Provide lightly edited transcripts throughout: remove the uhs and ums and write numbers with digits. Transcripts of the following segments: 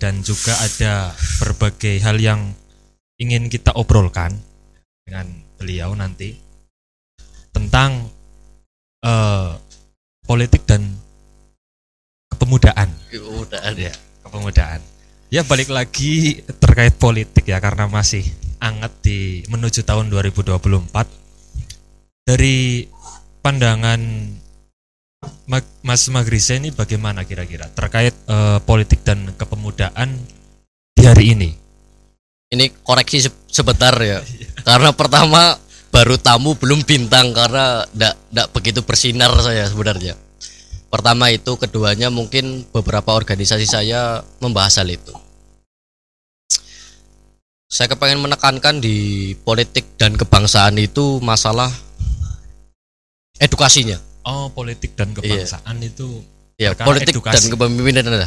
dan juga ada berbagai hal yang ingin kita obrolkan dengan beliau nanti tentang politik dan kepemudaan. Kepemudaan. Ya, balik lagi terkait politik ya, karena masih anget di menuju tahun 2024. Dari pandangan Mas Magriza ini bagaimana kira-kira terkait politik dan kepemudaan di hari ini? Ini koreksi sebentar ya. Karena pertama baru tamu belum bintang, karena enggak begitu bersinar saya sebenarnya. Pertama itu, keduanya mungkin beberapa organisasi saya membahas hal itu. Saya kepengen menekankan di politik dan kebangsaan itu masalah edukasinya. Oh, politik dan kebangsaan itu. Ya, politik edukasi dan kepemimpinan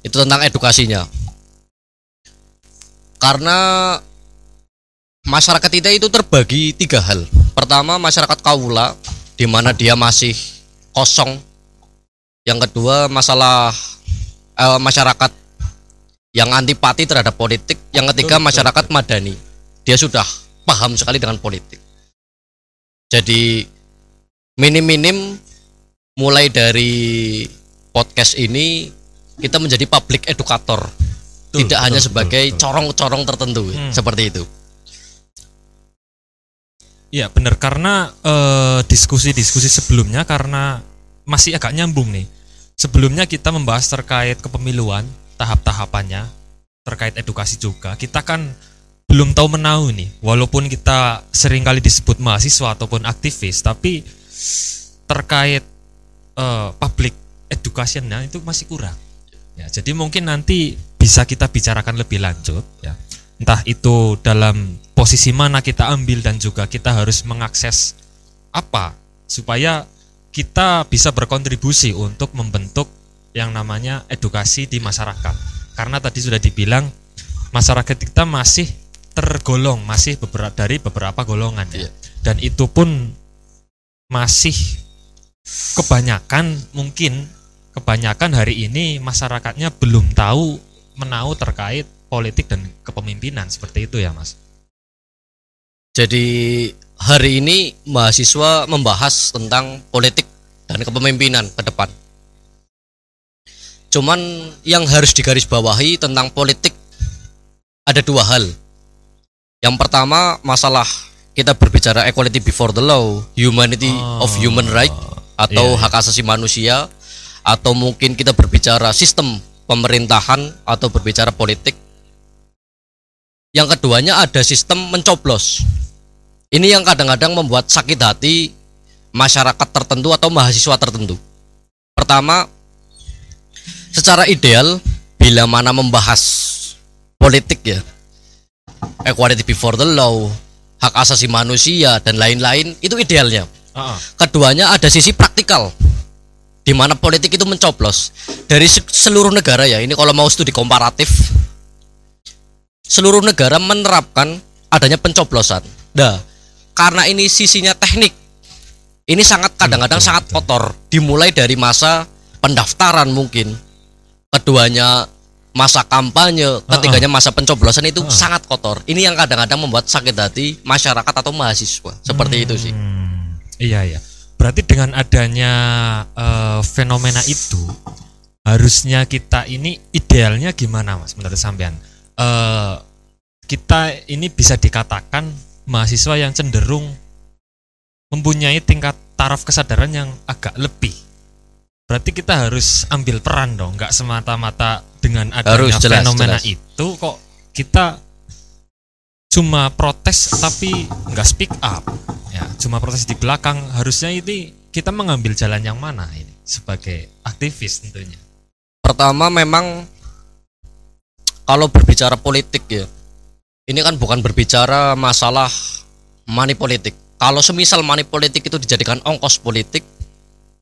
itu tentang edukasinya. Karena masyarakat kita itu terbagi 3 hal. Pertama, masyarakat kaula, di mana dia masih kosong. Yang kedua, masalah masyarakat yang antipati terhadap politik. Yang ketiga, masyarakat madani, dia sudah paham sekali dengan politik. Jadi minim-minim mulai dari podcast ini kita menjadi public educator, tidak hanya sebagai corong-corong tertentu seperti itu. Iya benar, karena diskusi-diskusi sebelumnya karena masih agak nyambung nih. Sebelumnya kita membahas terkait kepemiluan, tahap-tahapannya, terkait edukasi juga. Kita kan belum tahu menahu nih, walaupun kita sering kali disebut mahasiswa ataupun aktivis, tapi terkait public education-nya itu masih kurang. Ya, jadi mungkin nanti bisa kita bicarakan lebih lanjut ya. Entah itu dalam posisi mana kita ambil dan juga kita harus mengakses apa supaya kita bisa berkontribusi untuk membentuk yang namanya edukasi di masyarakat. Karena tadi sudah dibilang masyarakat kita masih tergolong dari beberapa golongan ya. Dan itu pun masih kebanyakan hari ini masyarakatnya belum menahu terkait politik dan kepemimpinan, seperti itu ya Mas. Jadi hari ini mahasiswa membahas tentang politik dan kepemimpinan ke depan. Cuman yang harus digarisbawahi tentang politik ada 2 hal. Yang pertama, masalah kita berbicara equality before the law, humanity of human right, atau hak asasi manusia, atau mungkin kita berbicara sistem pemerintahan atau berbicara politik. Yang keduanya ada sistem mencoblos. Ini yang kadang-kadang membuat sakit hati masyarakat tertentu atau mahasiswa tertentu. Pertama, secara ideal bila mana membahas politik ya, equality before the law, hak asasi manusia dan lain-lain, itu idealnya. Keduanya ada sisi praktikal, di mana politik itu mencoblos dari seluruh negara ya. Ini kalau mau studi komparatif, seluruh negara menerapkan adanya pencoblosan. Nah, karena ini sisinya teknik, ini kadang-kadang sangat kotor. Dimulai dari masa pendaftaran mungkin, keduanya masa kampanye, ketiganya masa pencoblosan, itu sangat kotor. Ini yang kadang-kadang membuat sakit hati masyarakat atau mahasiswa. Seperti itu sih. Iya. Berarti dengan adanya fenomena itu, harusnya kita ini idealnya gimana Mas menurut sampean? Kita ini bisa dikatakan mahasiswa yang cenderung mempunyai tingkat taraf kesadaran yang agak lebih. Berarti kita harus ambil peran dong, nggak semata-mata dengan adanya fenomena itu kok kita cuma protes tapi nggak speak up. Ya, cuma protes di belakang. Harusnya ini kita mengambil jalan yang mana ini sebagai aktivis tentunya. Pertama, memang kalau berbicara politik ya, ini kan bukan berbicara masalah money politik. Kalau semisal money politik itu dijadikan ongkos politik,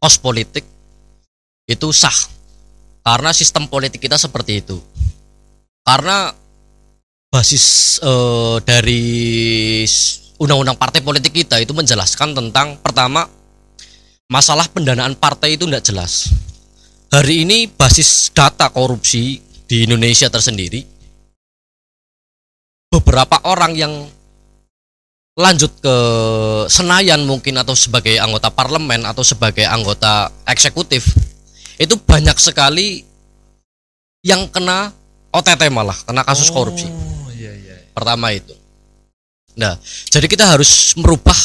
kos politik, itu sah. Karena sistem politik kita seperti itu. Karena basis dari undang-undang partai politik kita itu menjelaskan tentang, pertama, masalah pendanaan partai itu tidak jelas. Hari ini basis data korupsi di Indonesia tersendiri, beberapa orang yang lanjut ke Senayan mungkin atau sebagai anggota parlemen atau sebagai anggota eksekutif itu banyak sekali yang kena OTT, malah kena kasus korupsi. Iya, iya. Pertama itu. Nah, jadi kita harus merubah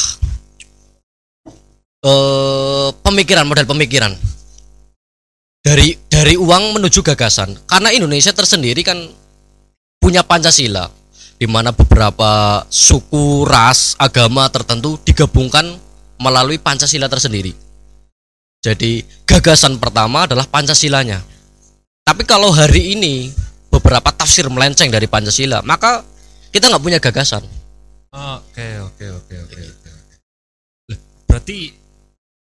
model pemikiran dari uang menuju gagasan. Karena Indonesia tersendiri kan punya Pancasila, di mana beberapa suku, ras, agama tertentu digabungkan melalui Pancasila tersendiri. Jadi gagasan pertama adalah Pancasilanya. Tapi kalau hari ini beberapa tafsir melenceng dari Pancasila, maka kita nggak punya gagasan. Oke. Lah, berarti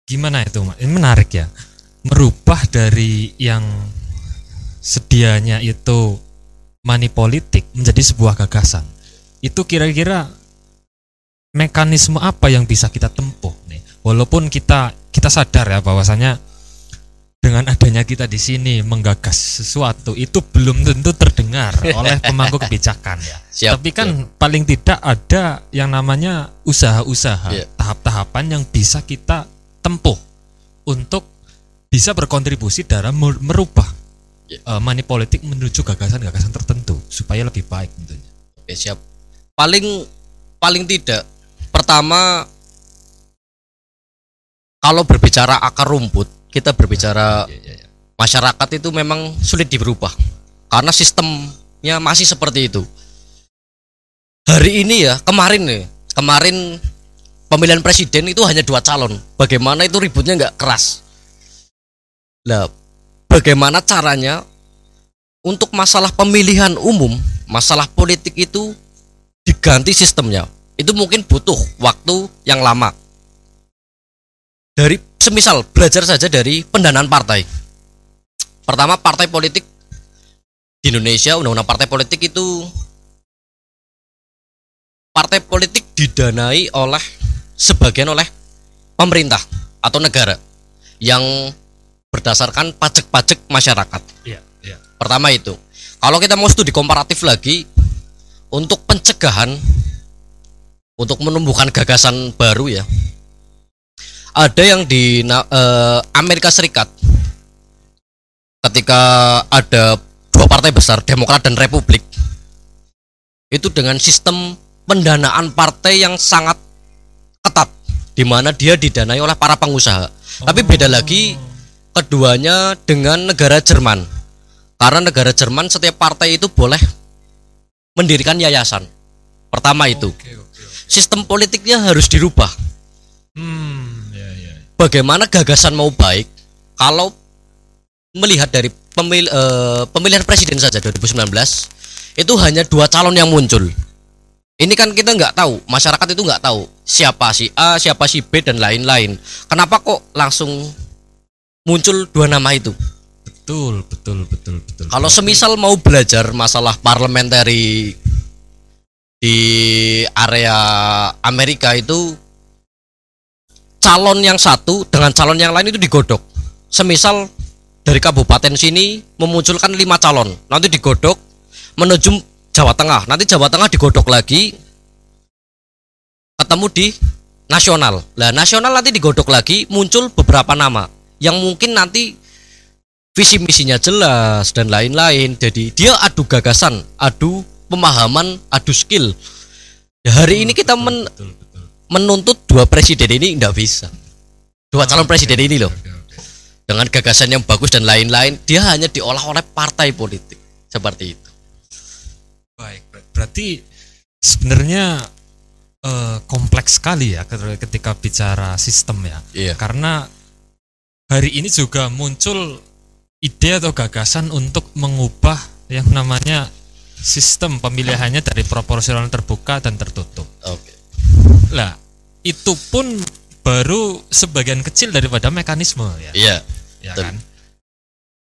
gimana itu, Mas? Ini menarik ya. Merubah dari yang sedianya itu money politik menjadi sebuah gagasan. Itu kira-kira mekanisme apa yang bisa kita tempuh nih? Walaupun kita sadar ya bahwasanya dengan adanya kita di sini menggagas sesuatu itu belum tentu terdengar oleh pemangku kebijakan ya. Siap, tapi kan paling tidak ada yang namanya usaha-usaha, tahap-tahapan yang bisa kita tempuh untuk bisa berkontribusi dalam merubah money politik menuju gagasan-gagasan tertentu supaya lebih baik tentunya. Oke, siap. Paling tidak, pertama, kalau berbicara akar rumput, kita berbicara masyarakat itu memang sulit diberubah karena sistemnya masih seperti itu. Hari ini ya, kemarin pemilihan presiden itu hanya 2 calon. Bagaimana itu ributnya nggak keras? Lah, bagaimana caranya untuk masalah pemilihan umum, masalah politik itu diganti sistemnya? Itu mungkin butuh waktu yang lama. Dari semisal belajar saja dari pendanaan partai. Pertama, partai politik di Indonesia, undang-undang partai politik itu, partai politik didanai oleh sebagian oleh pemerintah atau negara yang berdasarkan pajak-pajak masyarakat. Pertama itu. Kalau kita mau studi komparatif lagi untuk pencegahan, untuk menumbuhkan gagasan baru ya, ada yang di Amerika Serikat ketika ada 2 partai besar, Demokrat dan Republik, itu dengan sistem pendanaan partai yang sangat ketat, di mana dia didanai oleh para pengusaha. Tapi beda lagi keduanya dengan negara Jerman, karena negara Jerman setiap partai itu boleh mendirikan yayasan. Pertama itu sistem politiknya harus dirubah. Bagaimana gagasan mau baik kalau melihat dari pemilihan presiden saja 2019 itu hanya 2 calon yang muncul. Ini kan kita nggak tahu, masyarakat itu nggak tahu siapa si A, siapa si B dan lain-lain. Kenapa kok langsung muncul 2 nama itu? Betul. Kalau semisal mau belajar masalah parliamentary di area Amerika itu, calon yang satu dengan calon yang lain itu digodok. Semisal dari kabupaten sini memunculkan 5 calon, nanti digodok menuju Jawa Tengah, nanti Jawa Tengah digodok lagi ketemu di nasional. Lah nasional nanti digodok lagi muncul beberapa nama yang mungkin nanti visi misinya jelas dan lain-lain. Jadi dia adu gagasan, adu pemahaman, adu skill. Ya, hari ini kita menuntut 2 presiden ini tidak bisa. 2 calon presiden ini loh, dengan gagasan yang bagus dan lain-lain, dia hanya diolah oleh partai politik seperti itu. Baik, berarti sebenarnya kompleks sekali ya ketika bicara sistem ya. Karena hari ini juga muncul ide atau gagasan untuk mengubah yang namanya sistem pemilihannya dari proporsional terbuka dan tertutup. Lah, itu pun baru sebagian kecil daripada mekanisme ya. Ya kan?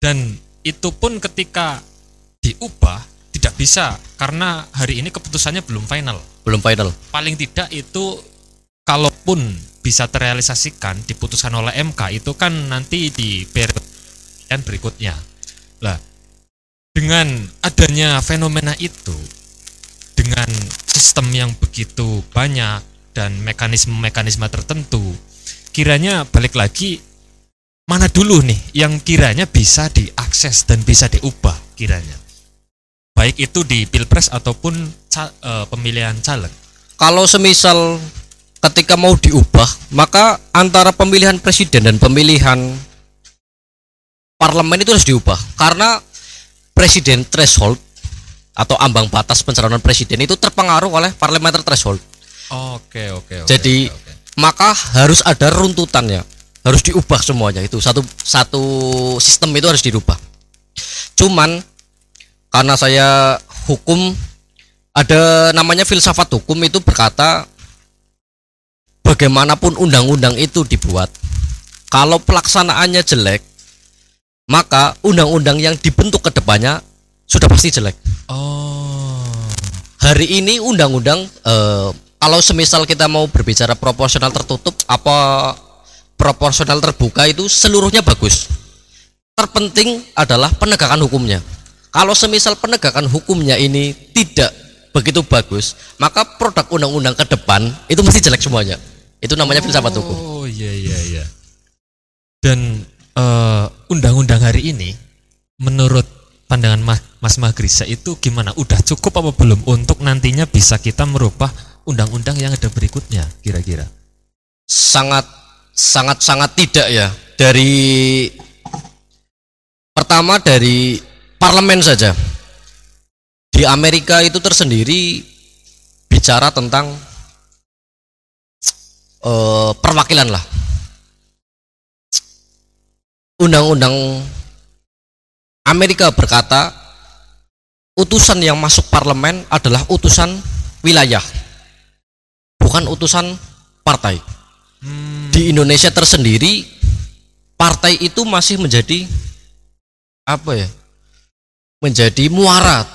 Dan itu pun ketika diubah tidak bisa karena hari ini keputusannya belum final. Paling tidak itu kalaupun bisa terrealisasikan diputuskan oleh MK itu kan nanti di periode berikutnya. Lah, Dengan adanya fenomena itu, dengan sistem yang begitu banyak dan mekanisme-mekanisme tertentu, kiranya balik lagi, mana dulu nih yang kiranya bisa diakses dan bisa diubah kiranya, baik itu di pilpres ataupun pemilihan caleg. Kalau semisal ketika mau diubah, maka antara pemilihan presiden dan pemilihan parlemen itu harus diubah, karena presiden threshold atau ambang batas pencalonan presiden itu terpengaruh oleh parliamentary threshold. Oke. Jadi maka harus ada runtutannya, harus diubah semuanya, itu satu sistem itu harus dirubah. Cuman karena saya hukum, ada namanya filsafat hukum itu berkata bagaimanapun undang-undang itu dibuat, kalau pelaksanaannya jelek, maka undang-undang yang dibentuk ke depannya sudah pasti jelek. Hari ini undang-undang kalau semisal kita mau berbicara proporsional tertutup apa proporsional terbuka, itu seluruhnya bagus. Terpenting adalah penegakan hukumnya. Kalau semisal penegakan hukumnya ini tidak begitu bagus, maka produk undang-undang ke depan itu mesti jelek semuanya. Itu namanya filsafat hukum. Oh iya. Dan undang-undang hari ini menurut pandangan Mas Magrisa itu gimana? Udah cukup apa belum untuk nantinya bisa kita merubah undang-undang yang ada berikutnya kira-kira? Sangat tidak ya. Pertama dari parlemen saja. Di Amerika itu tersendiri bicara tentang perwakilan lah. Undang-undang Amerika berkata utusan yang masuk parlemen adalah utusan wilayah, bukan utusan partai. Di Indonesia tersendiri partai itu masih menjadi apa ya? Menjadi muara.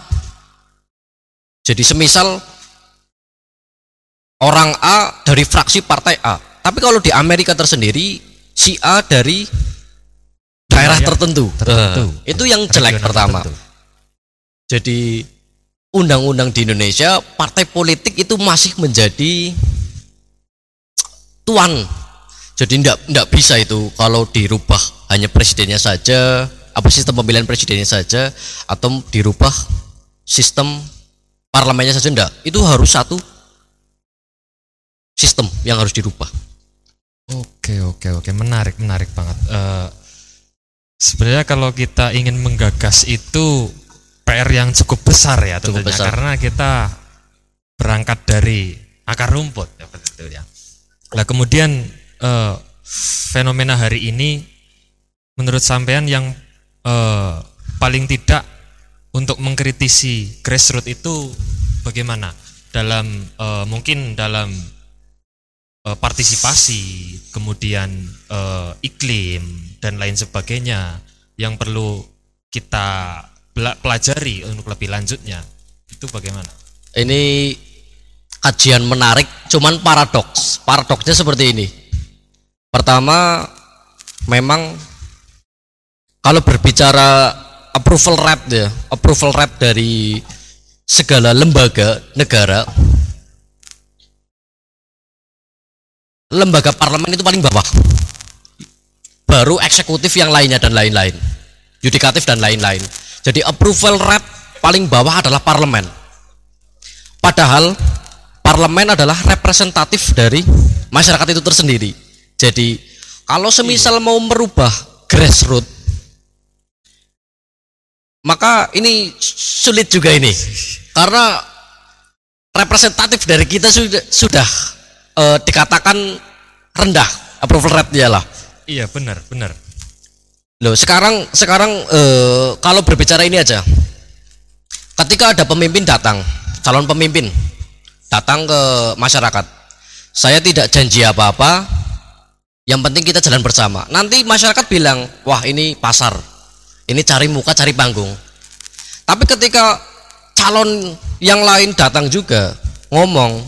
Jadi semisal orang A dari fraksi partai A, tapi kalau di Amerika tersendiri si A dari daerah tertentu. Itu yang jelek pertama. Jadi undang-undang di Indonesia partai politik itu masih menjadi tuan. Jadi tidak bisa itu kalau dirubah hanya presidennya saja, apa sistem pemilihan presidennya saja, atau dirubah sistem parlemennya saja, enggak. Itu harus satu sistem yang harus dirubah. Oke, menarik banget. Sebenarnya kalau kita ingin menggagas itu PR yang cukup besar ya tentunya, karena kita berangkat dari akar rumput ya, betul ya. Nah kemudian fenomena hari ini menurut sampean yang paling tidak untuk mengkritisi grassroots itu bagaimana dalam mungkin dalam partisipasi, kemudian iklim dan lain sebagainya yang perlu kita pelajari untuk lebih lanjutnya, itu bagaimana? Ini kajian menarik, cuman paradoksnya seperti ini. Pertama, memang kalau berbicara approval rate dari segala lembaga negara, lembaga parlemen itu paling bawah, baru eksekutif yang lainnya dan lain-lain, yudikatif dan lain-lain. Jadi approval rate paling bawah adalah parlemen, padahal parlemen adalah representatif dari masyarakat itu tersendiri. Jadi kalau semisal mau merubah grassroots, maka ini sulit juga ini, karena representatif dari kita sudah dikatakan rendah approval rate-nya lah. Iya benar. Loh sekarang kalau berbicara ini aja, ketika ada pemimpin datang, calon pemimpin datang ke masyarakat, saya tidak janji apa-apa, yang penting kita jalan bersama. Nanti masyarakat bilang, wah ini pasar, ini cari muka cari panggung. Tapi ketika calon yang lain datang juga ngomong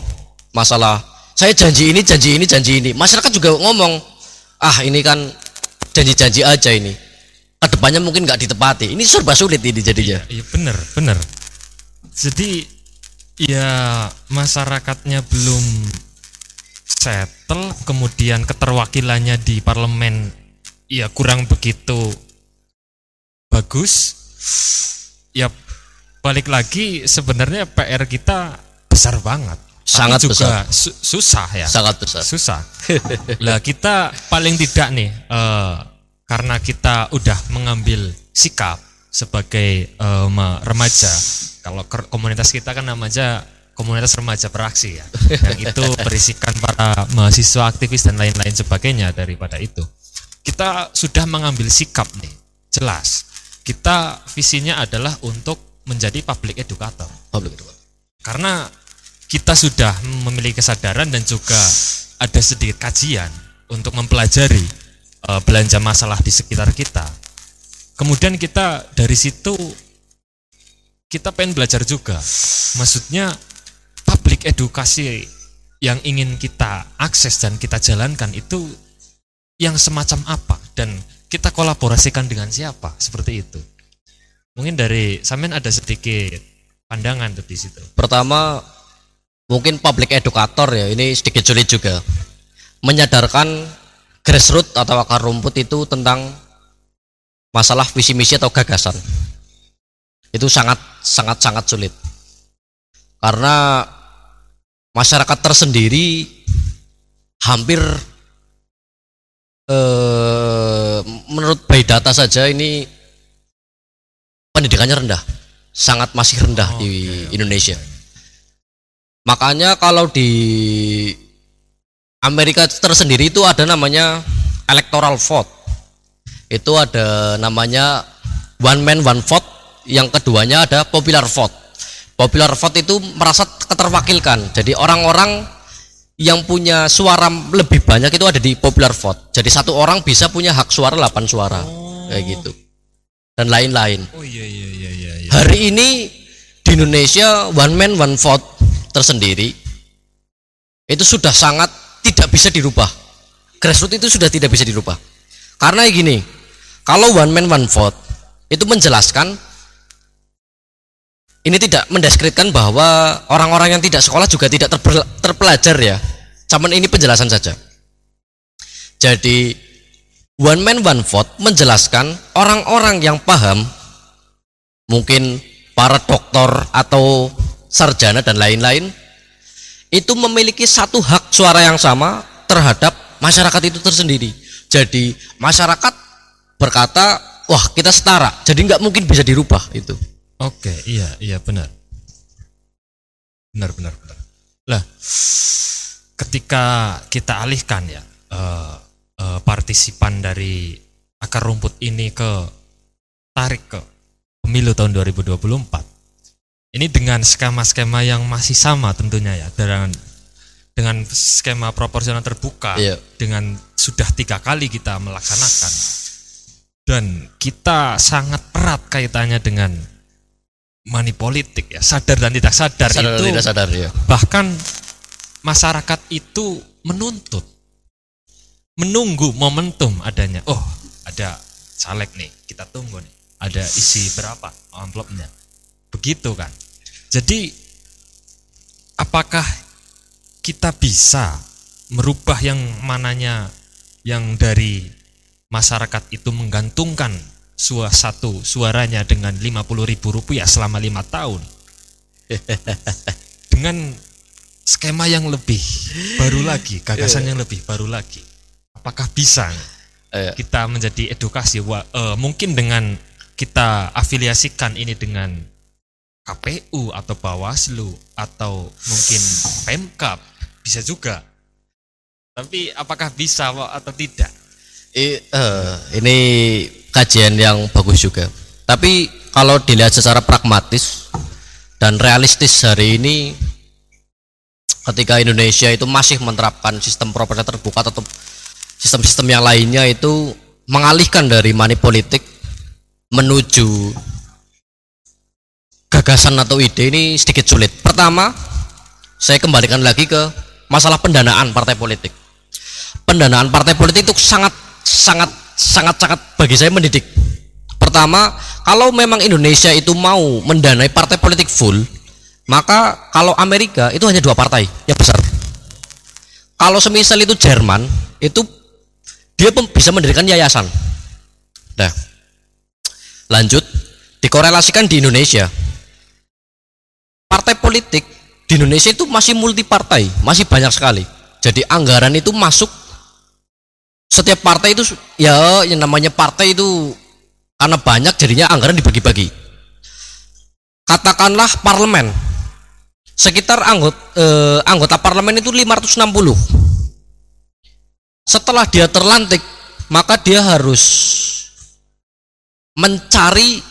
masalah saya janji ini, masyarakat juga ngomong, ah ini kan janji-janji aja ini. kedepannya mungkin nggak ditepati. Ini serba sulit ini jadinya. Iya bener. Jadi ya masyarakatnya belum settle, kemudian keterwakilannya di parlemen ya kurang begitu bagus. Ya balik lagi sebenarnya PR kita besar banget. Sangat tapi juga besar. Susah ya. Sangat besar. Susah. Lah kita paling tidak nih karena kita udah mengambil sikap sebagai remaja. Kalau komunitas kita kan namanya komunitas remaja beraksi ya. Yang itu berisikan para mahasiswa aktivis dan lain-lain sebagainya. Daripada itu kita sudah mengambil sikap nih, jelas. Kita visinya adalah untuk menjadi public educator. Karena kita sudah memiliki kesadaran dan juga ada sedikit kajian untuk mempelajari belanja masalah di sekitar kita. Kemudian kita dari situ kita pengen belajar juga. Maksudnya public edukasi yang ingin kita akses dan kita jalankan itu yang semacam apa dan kita kolaborasikan dengan siapa, seperti itu. Mungkin dari Samen ada sedikit pandangan tuh di situ. Pertama, mungkin public educator ya, ini sedikit sulit juga. Menyadarkan grassroots atau akar rumput itu tentang masalah visi misi atau gagasan. Itu sangat sulit. Karena masyarakat tersendiri hampir menurut by data saja ini pendidikannya rendah, sangat masih rendah di Indonesia. Makanya kalau di Amerika tersendiri itu ada namanya electoral vote. Itu ada namanya one man one vote, yang keduanya ada popular vote. Popular vote itu merasa keterwakilkan. Jadi orang-orang yang punya suara lebih banyak itu ada di popular vote. Jadi satu orang bisa punya hak suara 8 suara. Kayak gitu. Dan lain-lain. Iya. Hari ini di Indonesia one man one vote tersendiri itu sudah sangat tidak bisa dirubah. Grassroots itu sudah tidak bisa dirubah. Karena gini, kalau one man one vote itu menjelaskan, ini tidak mendeskripsikan bahwa orang-orang yang tidak sekolah juga tidak terpelajar ya. Cuman ini penjelasan saja. Jadi one man one vote menjelaskan orang-orang yang paham, mungkin para dokter atau sarjana dan lain-lain, itu memiliki satu hak suara yang sama terhadap masyarakat itu tersendiri. Jadi masyarakat berkata, wah kita setara, jadi nggak mungkin bisa dirubah itu. Oke, iya benar. Lah, ketika kita alihkan ya partisipan dari akar rumput ini tarik ke pemilu tahun 2024. Ini dengan skema-skema yang masih sama tentunya ya, dengan skema proporsional terbuka, dengan sudah 3 kali kita melaksanakan, dan kita sangat erat kaitannya dengan money politik ya, sadar dan tidak sadar, Ya. Bahkan masyarakat itu menunggu momentum adanya. Oh, ada caleg nih, kita tunggu nih, ada isi berapa amplopnya, begitu kan. Jadi apakah kita bisa merubah yang mananya yang dari masyarakat itu menggantungkan satu suaranya dengan Rp50.000 selama 5 tahun dengan skema yang lebih baru lagi, gagasan yang lebih baru lagi? Apakah bisa kita menjadi edukasi? Mungkin dengan kita afiliasikan ini dengan KPU atau Bawaslu atau mungkin Pemkab, bisa juga. Tapi apakah bisa atau tidak? Ini kajian yang bagus juga. Tapi kalau dilihat secara pragmatis dan realistis hari ini, ketika Indonesia itu masih menerapkan sistem proporsional terbuka atau sistem-sistem yang lainnya, itu mengalihkan dari money politik menuju gagasan atau ide ini sedikit sulit. Pertama, saya kembalikan lagi ke masalah pendanaan partai politik. Pendanaan partai politik itu sangat bagi saya mendidik. Pertama, kalau memang Indonesia itu mau mendanai partai politik full, maka kalau Amerika itu hanya 2 partai yang besar. Kalau semisal itu Jerman, itu dia bisa mendirikan yayasan. Nah, lanjut, dikorelasikan di Indonesia. Partai politik di Indonesia itu masih multi partai, masih banyak sekali. Jadi anggaran itu masuk, setiap partai itu ya yang namanya partai itu karena banyak jadinya anggaran dibagi-bagi. Katakanlah parlemen, sekitar anggota parlemen itu 560. Setelah dia terlantik, maka dia harus mencari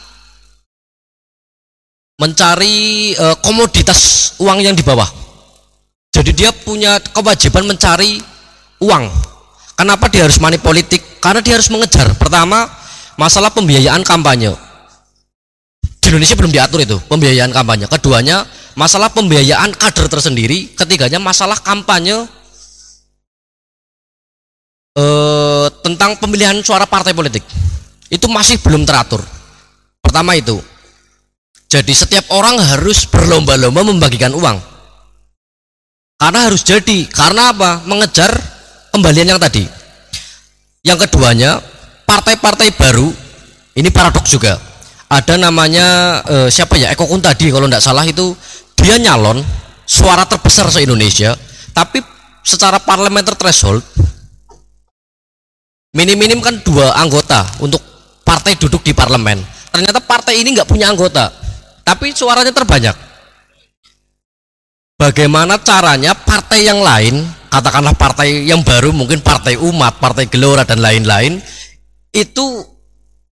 komoditas uang yang di bawah. Jadi dia punya kewajiban mencari uang. Kenapa dia harus money politik? Karena dia harus mengejar, pertama, masalah pembiayaan kampanye. Di Indonesia belum diatur itu pembiayaan kampanye. Keduanya masalah pembiayaan kader tersendiri. Ketiganya masalah kampanye tentang pemilihan suara partai politik. Itu masih belum teratur. Pertama itu. Jadi setiap orang harus berlomba-lomba membagikan uang. Karena harus jadi. Karena apa? Mengejar kembalian yang tadi. Yang keduanya, partai-partai baru ini paradoks juga. Ada namanya siapa ya, Eko Kuntadi kalau tidak salah, itu dia nyalon suara terbesar se-Indonesia, tapi secara parliamentary threshold minim-minim kan 2 anggota untuk partai duduk di parlemen. Ternyata partai ini nggak punya anggota, tapi suaranya terbanyak. Bagaimana caranya partai yang lain, katakanlah partai yang baru, mungkin partai Umat, partai Gelora dan lain-lain, itu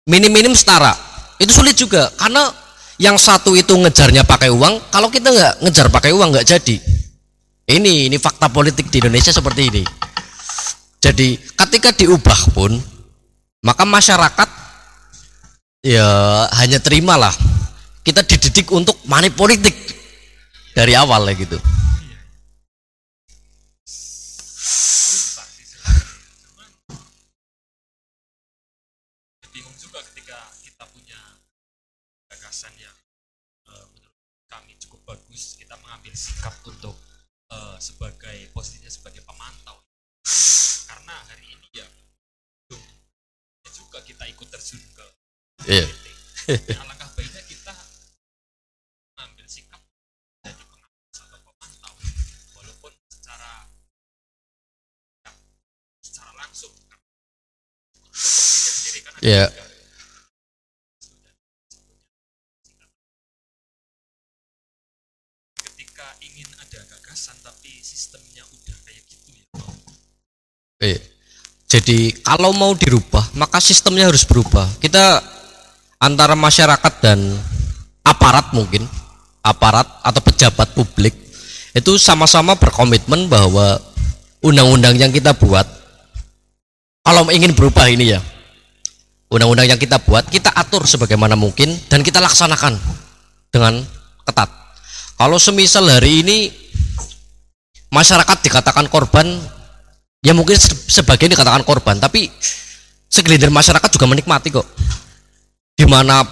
minim-minim setara. Itu sulit juga, karena yang satu itu ngejarnya pakai uang, kalau kita nggak ngejar pakai uang nggak jadi. Ini fakta politik di Indonesia seperti ini. Jadi ketika diubah pun, maka masyarakat ya hanya terimalah. Kita dididik untuk money politik dari awal ya gitu. Bingung juga ketika kita punya gagasan yang menurut kami cukup bagus, kita mengambil sikap untuk sebagai posisinya sebagai pemantau. Karena hari ini ya belum juga kita ikut terjun ke politik. Alangkah baiknya kita mengambil sikap jadi pengawas atau pemantau, walaupun secara langsung sendiri kan ada ketika ingin ada gagasan tapi sistemnya udah kayak gitu ya. Jadi kalau mau dirubah maka sistemnya harus berubah. Kita antara masyarakat dan aparat, mungkin aparat atau pejabat publik itu sama-sama berkomitmen bahwa undang-undang yang kita buat, kalau ingin berubah ini ya, undang-undang yang kita buat kita atur sebagaimana mungkin dan kita laksanakan dengan ketat. Kalau semisal hari ini masyarakat dikatakan korban, ya mungkin sebagian dikatakan korban, tapi segelintir masyarakat juga menikmati kok. Dimana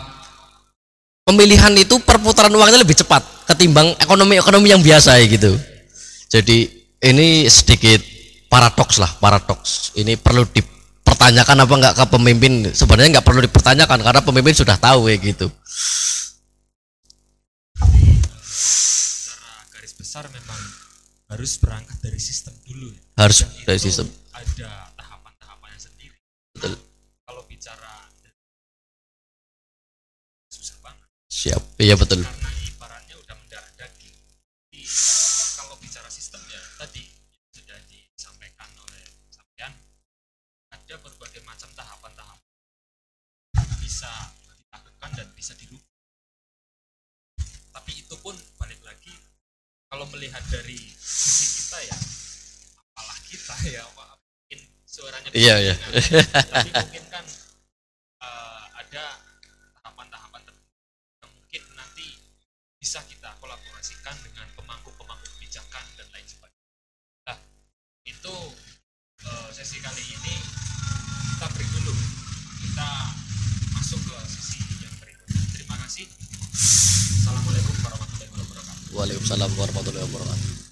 pemilihan itu perputaran uangnya lebih cepat ketimbang ekonomi yang biasa ya gitu. Jadi ini sedikit paradoks. Ini perlu dipertanyakan apa enggak ke pemimpin. Sebenarnya nggak perlu dipertanyakan karena pemimpin sudah tahu ya gitu. Secara garis besar memang harus berangkat dari sistem dulu ya. Harus dari sistem. Ada tahapan-tahapannya sendiri. Betul. Kalau bicara susah banget. Siap. Iya betul. Karena ibaratnya udah mendarah daging. Jadi, kalau bicara sistem ya tadi sudah disampaikan oleh sampean, ada berbagai macam tahapan-tahapan bisa dilakukan dan bisa dirubah. Tapi itu pun balik lagi, kalau melihat dari sisi kita ya, apalah kita ya, mungkin suaranya iya. Tapi mungkin kan ada tahapan-tahapan yang mungkin nanti bisa kita kolaborasikan dengan pemangku-pemangku kebijakan dan lain sebagainya. Nah, itu sesi kali ini kita break dulu. Kita masuk ke sisi yang berikutnya. Terima kasih. Assalamualaikum warahmatullahi wabarakatuh. Waalaikumsalam warahmatullahi wabarakatuh.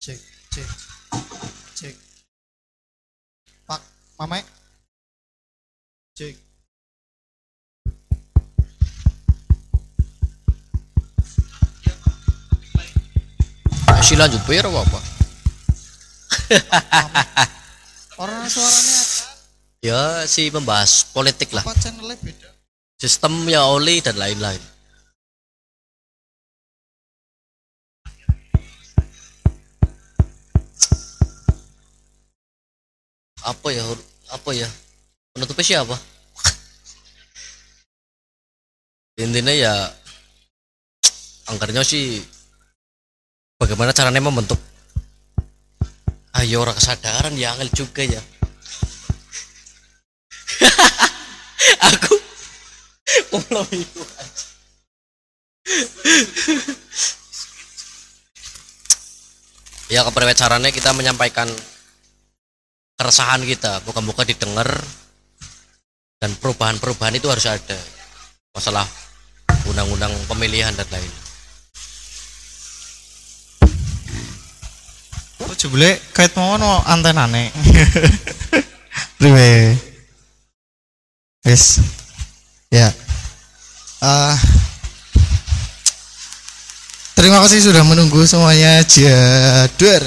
Cek, cek, cek. Pak, Mame. Cek. Si lanjut bayar apa? Orang suaranya Ya si membahas politik lah, apa channelnya beda. sistem ya oli dan lain-lain. Apa ya penutupnya siapa? Intinya ya anggarnya sih bagaimana caranya membentuk ayo orang kesadaran ya angel juga ya. Aku belum itu aja. Ya kepriwe caranya kita menyampaikan keresahan kita, bukan didengar, dan perubahan-perubahan itu harus ada. Masalah undang-undang pemilihan dan lain. Oh, jebule kait mau antenane. Priwe. Wis. Ya. Terima kasih sudah menunggu semuanya. Jadwar.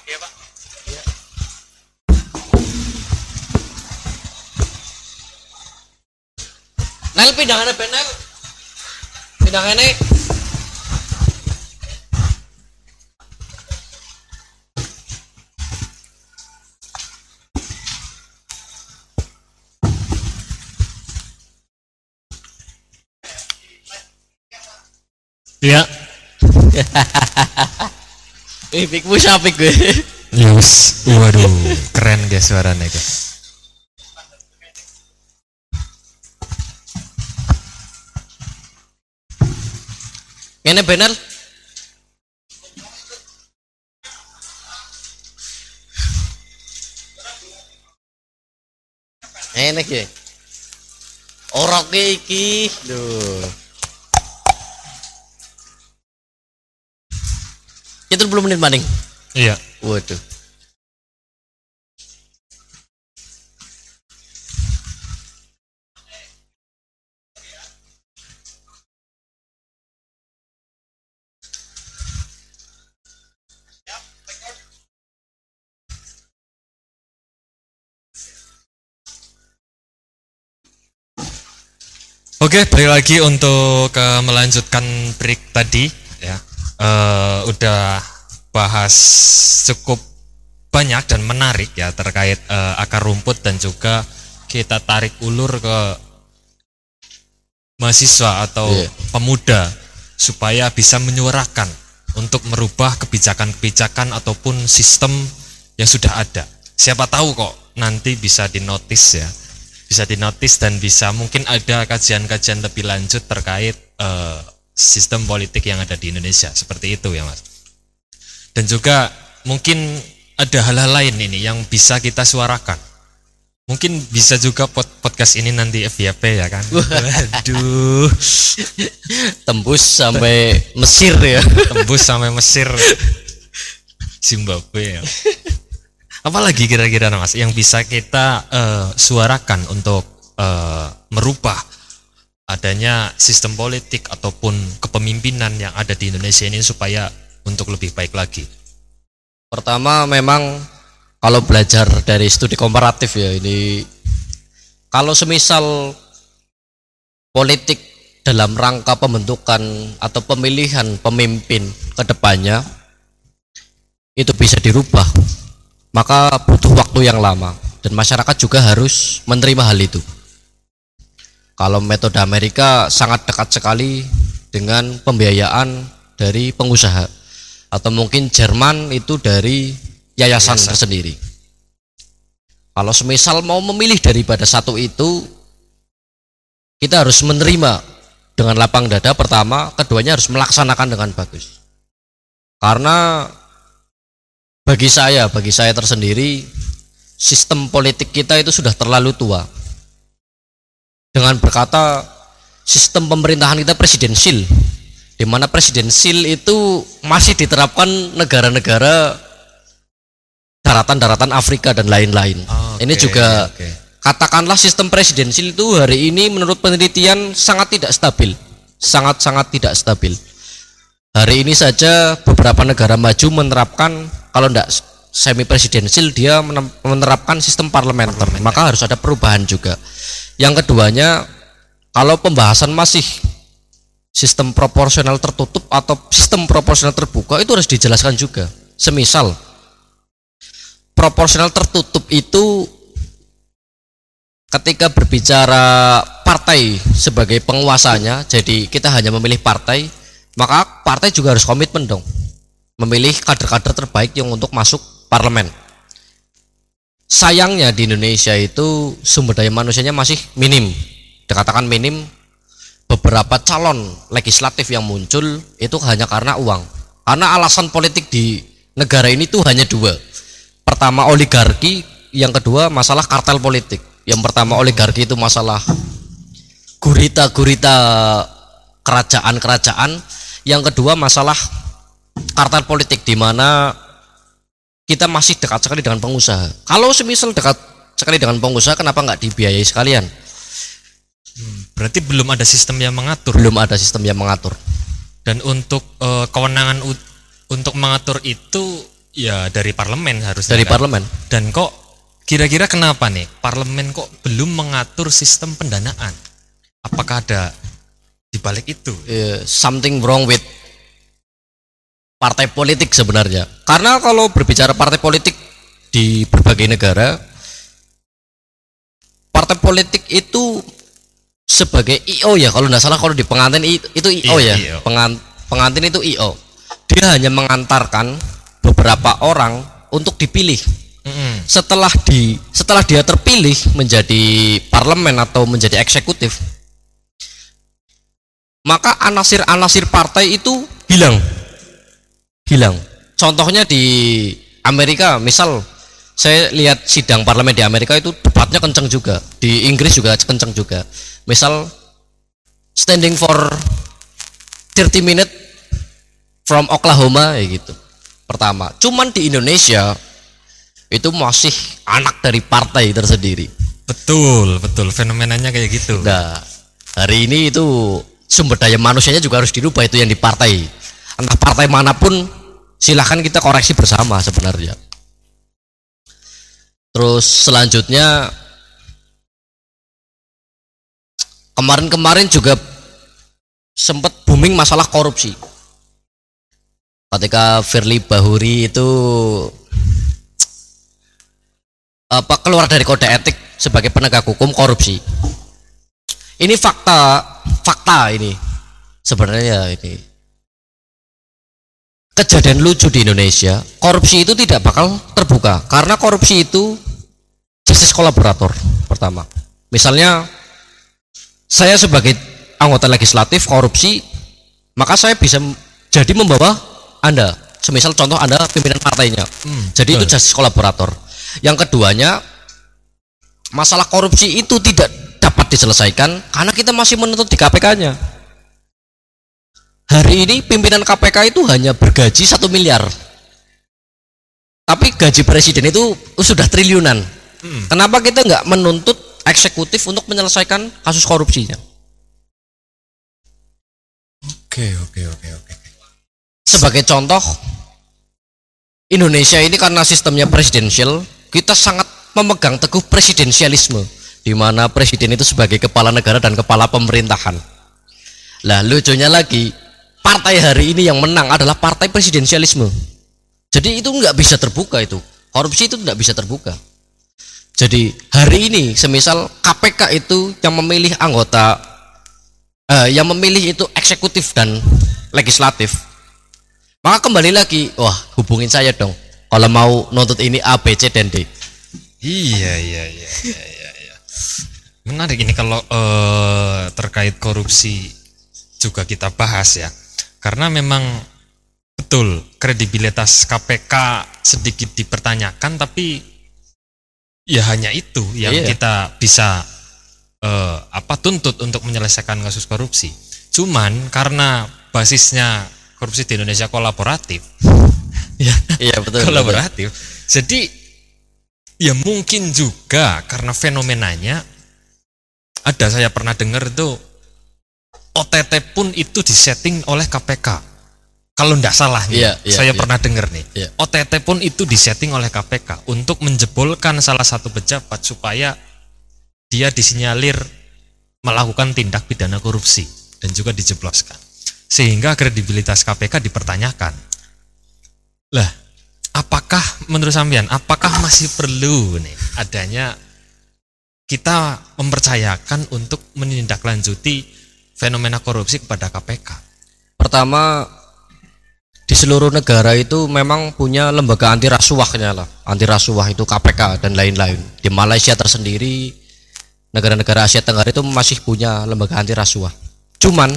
Iya, Pak. Nel pindahannya benel. Pindahannya Iya. pikmu siapa gue? Yes. Waduh, keren guys suaranya guys. Ngene benel. Enak ya. Orang iki, duh. Itu belum menit maning. Iya. Waduh. Oke, balik lagi untuk melanjutkan break tadi ya. Udah bahas cukup banyak dan menarik ya terkait akar rumput dan juga kita tarik ulur ke mahasiswa atau pemuda supaya bisa menyuarakan untuk merubah kebijakan-kebijakan ataupun sistem yang sudah ada. Siapa tahu kok nanti bisa dinotis ya. Bisa dinotis dan bisa mungkin ada kajian-kajian lebih lanjut terkait sistem politik yang ada di Indonesia seperti itu ya Mas. Dan juga mungkin ada hal-hal lain ini yang bisa kita suarakan. Mungkin bisa juga podcast ini nanti FYP ya kan. Waduh. Tembus sampai Mesir ya. Tembus sampai Mesir, Zimbabwe ya. Apalagi kira-kira Mas yang bisa kita suarakan untuk merubah adanya sistem politik ataupun kepemimpinan yang ada di Indonesia ini supaya untuk lebih baik lagi. Pertama memang kalau belajar dari studi komparatif ya ini, kalau semisal politik dalam rangka pembentukan atau pemilihan pemimpin ke depannya itu bisa dirubah, maka butuh waktu yang lama dan masyarakat juga harus menerima hal itu. Kalau metode Amerika sangat dekat sekali dengan pembiayaan dari pengusaha, atau mungkin Jerman itu dari yayasan tersendiri. Kalau semisal mau memilih daripada satu itu, kita harus menerima dengan lapang dada pertama, keduanya harus melaksanakan dengan bagus. Karena bagi saya tersendiri, sistem politik kita itu sudah terlalu tua. Dengan berkata sistem pemerintahan kita presidensil, di mana presidensil itu masih diterapkan negara-negara daratan-daratan Afrika dan lain-lain. Ini juga katakanlah sistem presidensil itu hari ini menurut penelitian sangat tidak stabil, sangat-sangat tidak stabil. Hari ini saja beberapa negara maju menerapkan, kalau tidak semi presidensil, dia menerapkan sistem parlementer. Maka harus ada perubahan juga. Yang keduanya, kalau pembahasan masih sistem proporsional tertutup atau sistem proporsional terbuka, itu harus dijelaskan juga. Semisal proporsional tertutup itu ketika berbicara partai sebagai penguasanya, jadi kita hanya memilih partai, maka partai juga harus komitmen dong memilih kader-kader terbaik yang untuk masuk parlemen. Sayangnya di Indonesia itu sumber daya manusianya masih minim, dikatakan minim. Beberapa calon legislatif yang muncul itu hanya karena uang, karena alasan politik di negara ini tuh hanya dua. Pertama oligarki, yang kedua masalah kartel politik. Yang pertama oligarki itu masalah gurita-gurita kerajaan-kerajaan, yang kedua masalah kartel politik, di mana kita masih dekat sekali dengan pengusaha. Kalau semisal dekat sekali dengan pengusaha, kenapa nggak dibiayai sekalian? Berarti belum ada sistem yang mengatur. Belum ada sistem yang mengatur. Dan untuk kewenangan untuk mengatur itu ya dari parlemen harusnya. Dari kan? parlemen. Dan kok kira-kira kenapa nih parlemen kok belum mengatur sistem pendanaan? Apakah ada di balik itu? Something wrong with partai politik sebenarnya. Karena kalau berbicara partai politik di berbagai negara, partai politik itu sebagai IO ya, kalau tidak salah, kalau di pengantin itu IO ya. IO. Pengantin itu IO. Dia hanya mengantarkan beberapa orang untuk dipilih. Setelah dia terpilih menjadi parlemen atau menjadi eksekutif, maka anasir-anasir partai itu hilang. Contohnya di Amerika, misal saya lihat sidang parlemen di Amerika itu debatnya kencang juga, di Inggris juga kencang juga. Misal standing for 30 minutes from Oklahoma ya gitu. Pertama, cuman di Indonesia itu masih anak dari partai tersendiri. Betul, fenomenanya kayak gitu. Nah, hari ini itu sumber daya manusianya juga harus dirubah, itu yang di partai. Entah partai manapun, silahkan kita koreksi bersama sebenarnya. Terus selanjutnya, kemarin juga sempat booming masalah korupsi. Ketika Firly Bahuri itu keluar dari kode etik sebagai penegak hukum korupsi. Ini fakta ini sebenarnya. Ini kejadian lucu di Indonesia. Korupsi itu tidak bakal terbuka karena korupsi itu justice kolaborator. Pertama, misalnya saya sebagai anggota legislatif korupsi, maka saya bisa jadi membawa Anda, semisal contoh Anda pimpinan partainya, jadi itu justice kolaborator. Yang keduanya, masalah korupsi itu tidak dapat diselesaikan karena kita masih menuntut di KPK-nya. Hari ini pimpinan KPK itu hanya bergaji 1 miliar, tapi gaji presiden itu sudah triliunan. Kenapa kita nggak menuntut eksekutif untuk menyelesaikan kasus korupsinya? Oke. Sebagai contoh, Indonesia ini karena sistemnya presidensial, kita sangat memegang teguh presidensialisme, di mana presiden itu sebagai kepala negara dan kepala pemerintahan. Lah lucunya lagi, partai hari ini yang menang adalah partai presidensialisme. Jadi itu nggak bisa terbuka itu. Korupsi itu nggak bisa terbuka. Jadi hari ini semisal KPK itu yang memilih anggota yang memilih itu eksekutif dan legislatif. Maka kembali lagi, wah hubungin saya dong kalau mau nuntut ini A, B, C, dan D. Iya. Menarik ini kalau terkait korupsi juga kita bahas ya. Karena memang betul kredibilitas KPK sedikit dipertanyakan, tapi ya hanya itu yang kita bisa tuntut untuk menyelesaikan kasus korupsi. Cuman karena basisnya korupsi di Indonesia kolaboratif. Iya betul. Kolaboratif. Jadi ya mungkin juga karena fenomenanya ada, saya pernah dengar itu OTT pun itu disetting oleh KPK. Kalau tidak salah nih, saya pernah dengar nih. OTT pun itu disetting oleh KPK untuk menjebolkan salah satu pejabat supaya dia disinyalir melakukan tindak pidana korupsi dan juga dijebloskan. Sehingga kredibilitas KPK dipertanyakan. Lah, apakah menurut sampean, apakah masih perlu nih adanya kita mempercayakan untuk menindaklanjuti fenomena korupsi kepada KPK? Pertama, di seluruh negara itu memang punya lembaga anti rasuahnya lah. Anti rasuah itu KPK dan lain-lain. Di Malaysia tersendiri, negara-negara Asia Tenggara itu masih punya lembaga anti rasuah. Cuman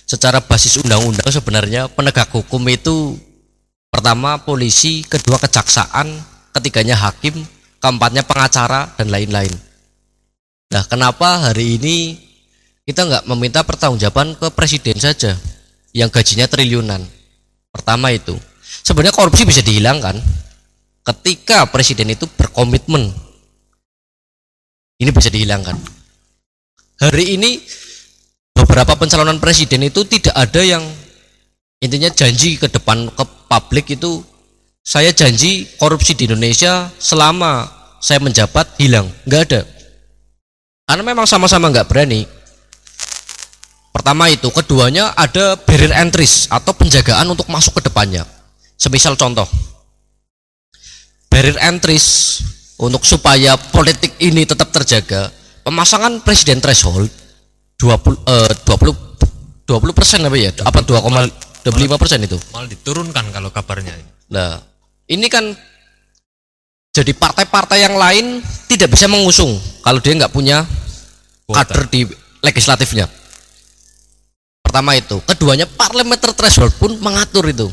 secara basis undang-undang sebenarnya penegak hukum itu pertama polisi, kedua kejaksaan, ketiganya hakim, keempatnya pengacara dan lain-lain. Nah, kenapa hari ini kita nggak meminta pertanggungjawaban ke presiden saja yang gajinya triliunan? Pertama itu, sebenarnya korupsi bisa dihilangkan ketika presiden itu berkomitmen. Ini bisa dihilangkan. Hari ini beberapa pencalonan presiden itu tidak ada yang intinya janji ke depan ke publik itu, saya janji korupsi di Indonesia selama saya menjabat hilang. Nggak ada, karena memang sama-sama nggak berani. Pertama itu, keduanya ada barrier entries atau penjagaan untuk masuk ke depannya. Semisal contoh, barrier entries untuk supaya politik ini tetap terjaga, pemasangan presiden threshold 20% apa ya? Apa 2,25% itu? Malah diturunkan kalau kabarnya. Nah, ini kan jadi partai-partai yang lain tidak bisa mengusung kalau dia nggak punya kader di legislatifnya. Pertama itu, keduanya parliamentary threshold pun mengatur itu.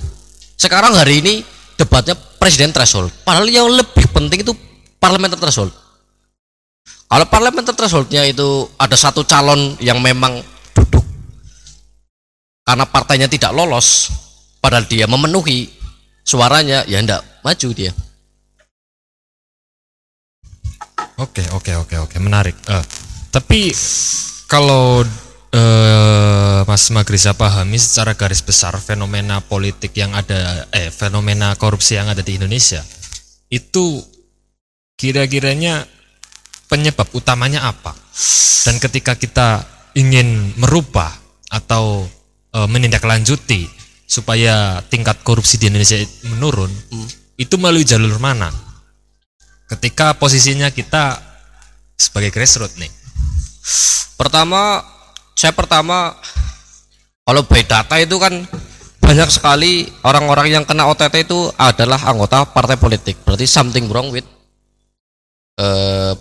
Sekarang hari ini debatnya presiden threshold, padahal yang lebih penting itu parliamentary threshold. Kalau parliamentary thresholdnya itu ada satu calon yang memang duduk karena partainya tidak lolos, padahal dia memenuhi suaranya, ya enggak maju dia. Oke, menarik. Tapi kalau Mas Magrisa pahami secara garis besar fenomena politik yang ada, fenomena korupsi yang ada di Indonesia, itu kira-kiranya penyebab utamanya apa? Dan ketika kita ingin merubah atau menindaklanjuti supaya tingkat korupsi di Indonesia menurun, itu melalui jalur mana? Ketika posisinya kita sebagai grassroots nih. Pertama kalau by data itu kan banyak sekali orang-orang yang kena OTT itu adalah anggota partai politik. Berarti something wrong with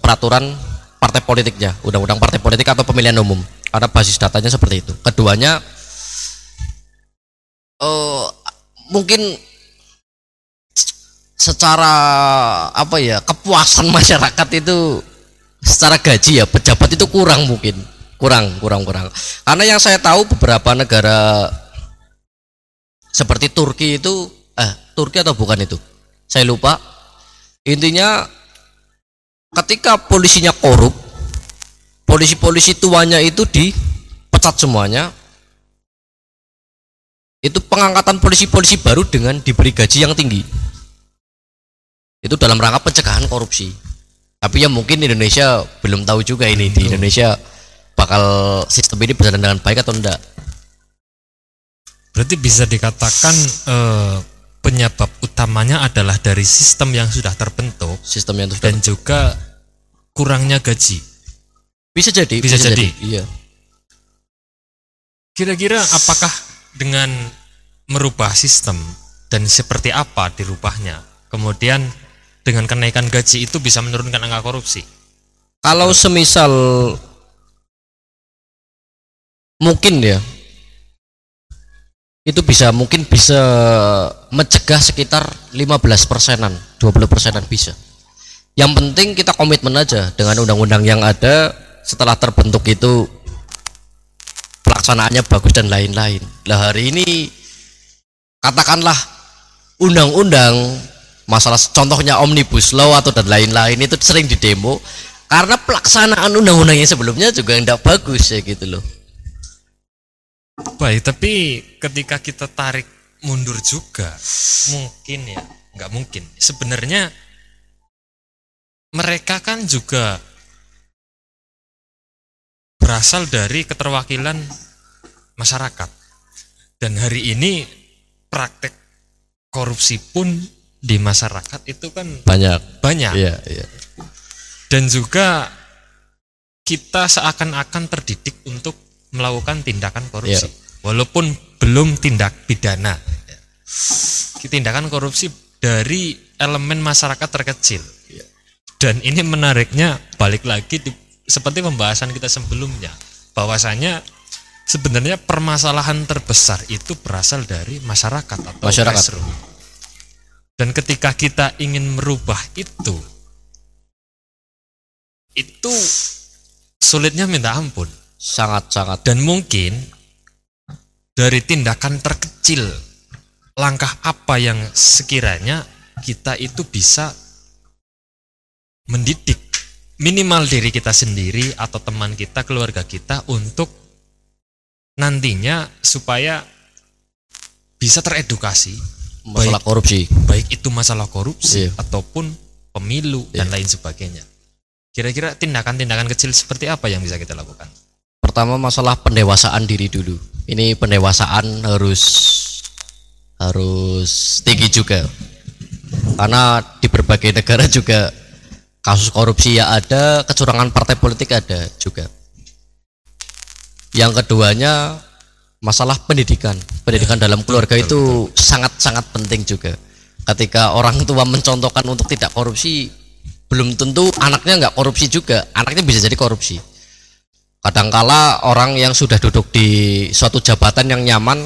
peraturan partai politiknya, undang-undang partai politik atau pemilihan umum, karena basis datanya seperti itu. Keduanya mungkin secara kepuasan masyarakat itu secara gaji ya pejabat itu kurang, mungkin kurang karena yang saya tahu beberapa negara seperti Turki itu Turki atau bukan itu saya lupa, intinya ketika polisinya korup, polisi tuanya itu dipecat semuanya, itu pengangkatan polisi baru dengan diberi gaji yang tinggi, itu dalam rangka pencegahan korupsi. Tapi ya mungkin Indonesia belum tahu juga ini. Di Indonesia bakal sistem ini berjalan dengan baik atau enggak. Berarti bisa dikatakan penyebab utamanya adalah dari sistem yang sudah terbentuk, Sistem yang dan juga kurangnya gaji. bisa jadi. Iya. Kira-kira apakah dengan merubah sistem dan seperti apa dirubahnya, kemudian dengan kenaikan gaji itu bisa menurunkan angka korupsi? Kalau semisal mungkin ya, itu mungkin bisa mencegah sekitar 15%-an, 20%-an bisa. Yang penting kita komitmen aja dengan undang-undang yang ada. Setelah terbentuk itu pelaksanaannya bagus dan lain-lain. Lah hari ini katakanlah undang-undang masalah contohnya omnibus law atau dan lain-lain itu sering didemo karena pelaksanaan undang-undang yang sebelumnya juga tidak bagus ya gitu loh. Baik, tapi ketika kita tarik mundur juga, mungkin ya, nggak mungkin. Sebenarnya mereka kan juga berasal dari keterwakilan masyarakat. Dan hari ini praktek korupsi pun di masyarakat itu kan Banyak. banyak. Iya. Dan juga kita seakan-akan terdidik untuk melakukan tindakan korupsi, walaupun belum tindak pidana. Tindakan korupsi dari elemen masyarakat terkecil. Dan ini menariknya balik lagi seperti pembahasan kita sebelumnya, bahwasanya sebenarnya permasalahan terbesar itu berasal dari masyarakat atau grassroots. Dan ketika kita ingin merubah itu sulitnya minta ampun. Sangat-sangat. Dan mungkin dari tindakan terkecil, langkah apa yang sekiranya kita itu bisa mendidik minimal diri kita sendiri atau teman kita, keluarga kita, untuk nantinya supaya bisa teredukasi Masalah korupsi. baik itu masalah korupsi Iya. ataupun pemilu dan lain sebagainya. Kira-kira tindakan-tindakan kecil seperti apa yang bisa kita lakukan? Pertama masalah pendewasaan diri dulu. Ini pendewasaan harus tinggi juga. Karena di berbagai negara juga kasus korupsi ya ada, kecurangan partai politik ada juga. Yang keduanya masalah pendidikan. Pendidikan dalam keluarga itu sangat-sangat penting juga. Ketika orang tua mencontohkan untuk tidak korupsi, belum tentu anaknya nggak korupsi juga. Anaknya bisa jadi korupsi. Kadangkala orang yang sudah duduk di suatu jabatan yang nyaman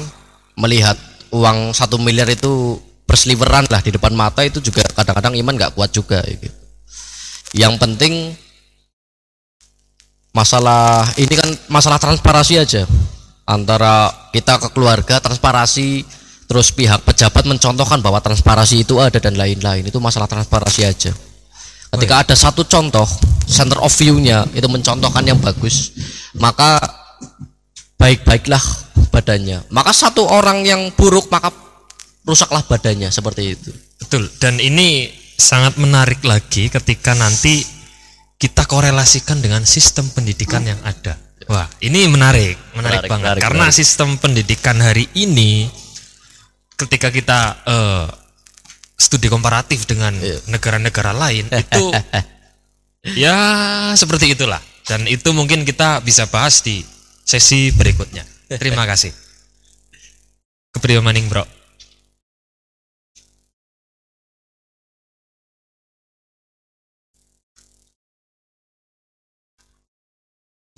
melihat uang 1 miliar itu berseliweran lah di depan mata, itu juga kadang-kadang iman nggak kuat juga gitu. Yang penting masalah ini kan masalah transparansi aja, antara kita ke keluarga transparansi, terus pihak pejabat mencontohkan bahwa transparansi itu ada dan lain-lain. Itu masalah transparansi aja. Ketika ada satu contoh center of view-nya itu mencontohkan yang bagus, maka baik-baiklah badannya. Maka satu orang yang buruk maka rusaklah badannya, seperti itu. Betul. Dan ini sangat menarik lagi ketika nanti kita korelasikan dengan sistem pendidikan yang ada. Wah, ini menarik banget. Karena sistem pendidikan hari ini ketika kita studi komparatif dengan negara-negara lain itu ya seperti itulah. Dan itu mungkin kita bisa bahas di sesi berikutnya. Terima kasih. Kepriyo maning, Bro.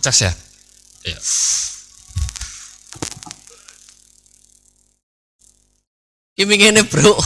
Cas ya? Iya. Ini ngene, Bro.